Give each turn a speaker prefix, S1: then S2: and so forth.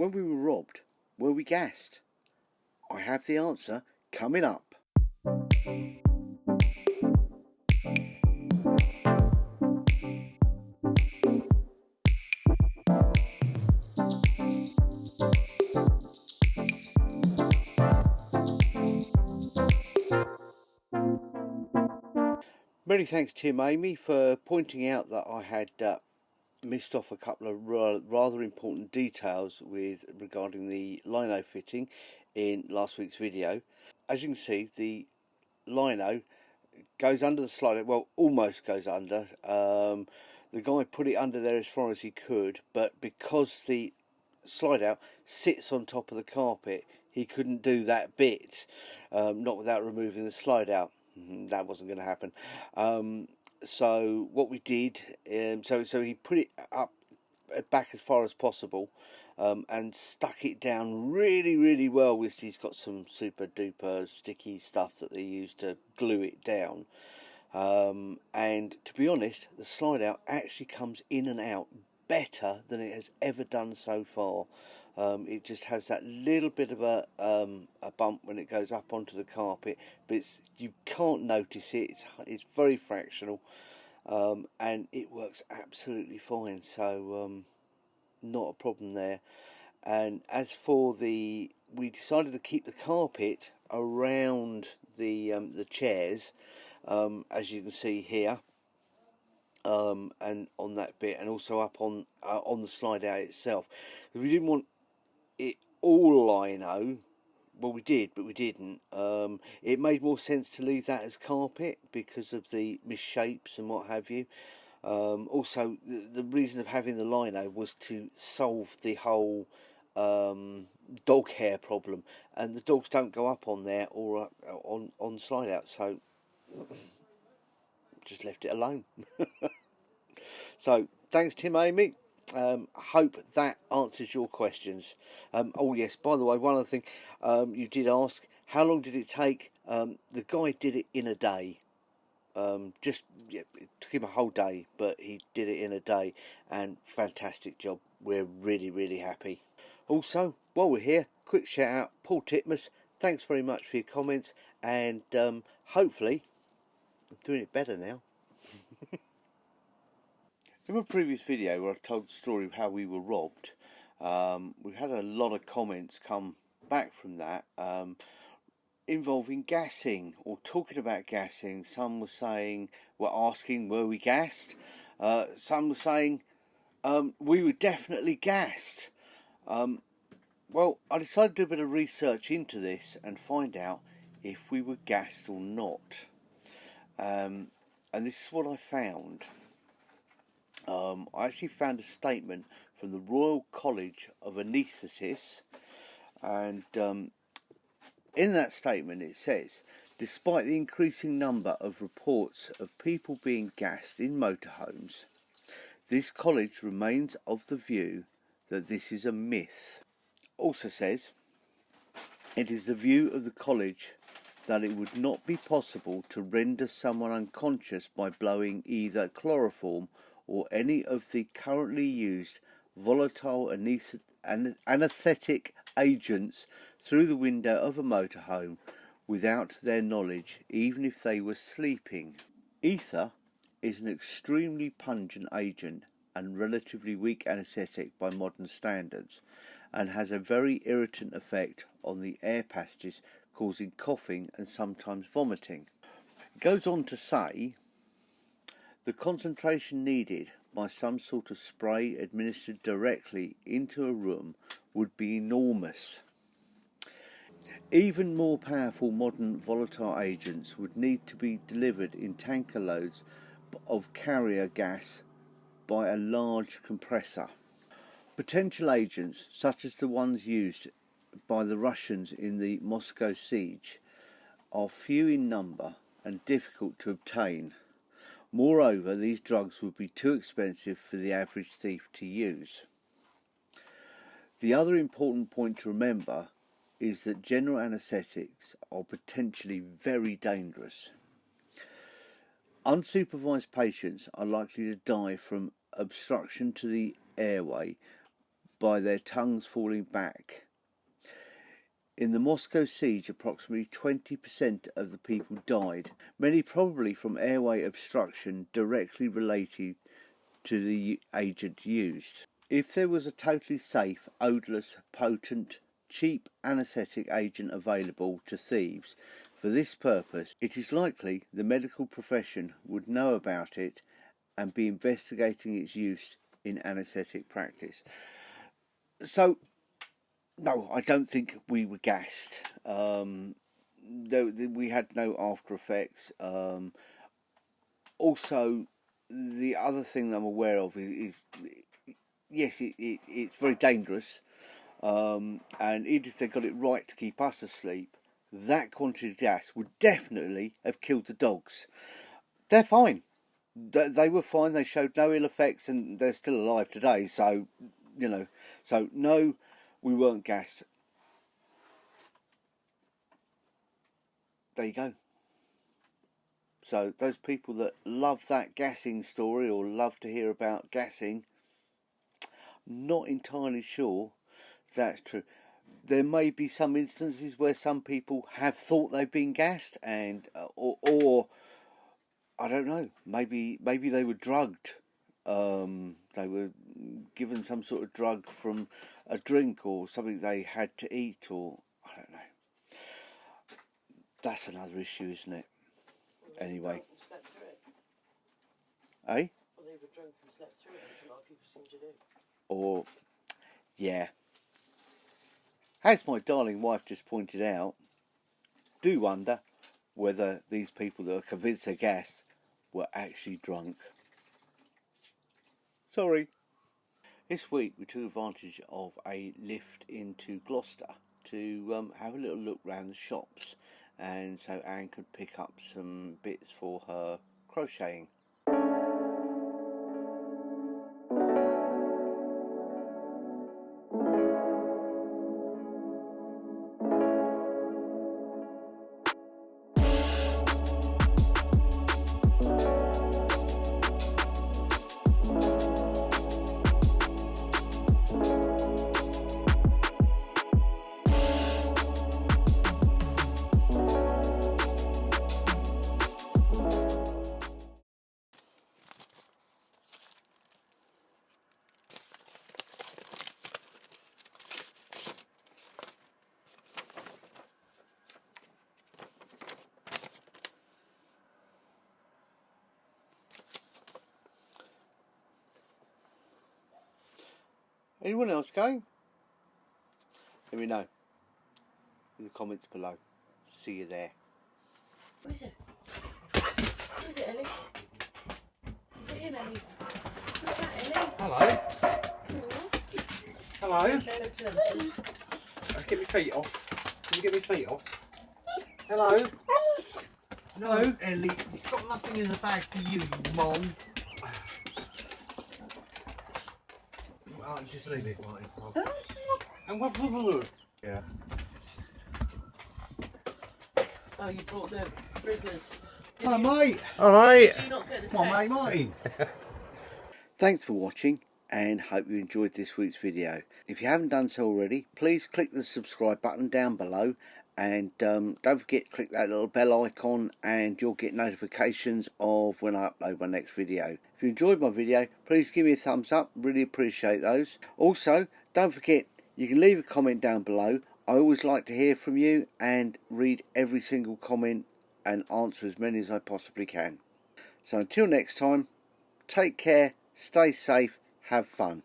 S1: When we were robbed, were we gassed? I have the answer coming up. Many thanks, Tim Amy, for pointing out that I had missed off a couple of rather important details regarding the lino fitting in last week's video. As you can see, the lino goes under the slider, well, almost goes under. The guy put it under there as far as he could, but because the slide out sits on top of the carpet, he couldn't do that bit, not without removing the slide out. That wasn't going to happen. So what we did, so he put it up back as far as possible, and stuck it down really well. He's got some super duper sticky stuff that they use to glue it down. And to be honest, the slide out actually comes in and out better than it has ever done so far. It just has that little bit of a bump when it goes up onto the carpet, but you can't notice it. It's very fractional, and it works absolutely fine. So not a problem there. And as for we decided to keep the carpet around the chairs, as you can see here. And on that bit, and also up on the slide out itself. We didn't want it all lino. Well, we did, but we didn't. It made more sense to leave that as carpet because of the misshapes and what have you. Also, the reason of having the lino was to solve the whole dog hair problem, and the dogs don't go up on there or on slide out, so just left it alone. So thanks, Tim Amy. Hope that answers your questions. Oh yes, by the way, one other thing, you did ask, how long did it take? The guy did it in a day. It took him a whole day, but he did it in a day, and fantastic job. We're really happy. Also, while we're here, quick shout out, Paul Titmus, thanks very much for your comments, and hopefully I'm doing it better now. In my previous video where I told the story of how we were robbed, we've had a lot of comments come back from that, involving gassing, or talking about gassing. Some were asking, were we gassed? Some were saying, we were definitely gassed. Well, I decided to do a bit of research into this and find out if we were gassed or not. And this is what I found. I actually found a statement from the Royal College of Anaesthetists, and in that statement it says, despite the increasing number of reports of people being gassed in motorhomes, this college remains of the view that this is a myth. Also says, it is the view of the college that it would not be possible to render someone unconscious by blowing either chloroform or any of the currently used volatile anaesthetic agents through the window of a motorhome without their knowledge, even if they were sleeping. Ether is an extremely pungent agent and relatively weak anaesthetic by modern standards, and has a very irritant effect on the air passages, causing coughing and sometimes vomiting. It goes on to say, the concentration needed by some sort of spray administered directly into a room would be enormous. Even more powerful modern volatile agents would need to be delivered in tanker loads of carrier gas by a large compressor. Potential agents, such as the ones used by the Russians in the Moscow siege, are few in number and difficult to obtain. Moreover, these drugs would be too expensive for the average thief to use. The other important point to remember is that general anaesthetics are potentially very dangerous. Unsupervised patients are likely to die from obstruction to the airway, by their tongues falling back. In the Moscow siege, approximately 20% of the people died, many probably from airway obstruction directly related to the agent used. If there was a totally safe, odourless, potent, cheap anaesthetic agent available to thieves for this purpose, it is likely the medical profession would know about it and be investigating its use in anaesthetic practice. So, no, I don't think we were gassed. We had no after effects. Also, the other thing that I'm aware of is yes, it's very dangerous. And even if they got it right to keep us asleep, that quantity of gas would definitely have killed the dogs. They're fine. They were fine. They showed no ill effects, and they're still alive today. So, you know, so no, we weren't gassed. There you go. So those people that love that gassing story or love to hear about gassing, not entirely sure that's true. There may be some instances where some people have thought they've been gassed, and or I don't know, maybe they were drugged. They were given some sort of drug from a drink or something they had to eat, or I don't know. That's another issue, isn't it? Anyway. Eh? Well, they were drunk and slept through it, which a lot of people seem to do. Or, yeah. As my darling wife just pointed out, do wonder whether these people that are convinced they're gassed were actually drunk. Sorry. This week we took advantage of a lift into Gloucester to have a little look round the shops, and so Anne could pick up some bits for her crocheting. Anyone else going? Let me know in the comments below. See you there.
S2: Who is it? Who is it, Ellie? Is it him, Ellie? Who's that, Ellie?
S3: Hello. Hello.
S2: Say hello to them.
S3: Get my feet off. Can you get my feet off? Hello.
S4: No, Ellie, you've got nothing in the bag for you, Mom. Oh, just leave it, Martin.
S3: And what? Yeah.
S2: Oh, you brought the prisoners.
S4: Hi, mate.
S3: All right.
S2: Did you not get the text?
S4: Come on, mate, Martin.
S1: Thanks for watching, and hope you enjoyed this week's video. If you haven't done so already, please click the subscribe button down below, and don't forget to click that little bell icon and you'll get notifications of when I upload my next video. If you enjoyed my video, please give me a thumbs up, really appreciate those. Also, don't forget you can leave a comment down below. I always like to hear from you and read every single comment and answer as many as I possibly can. So until next time, take care, stay safe, have fun.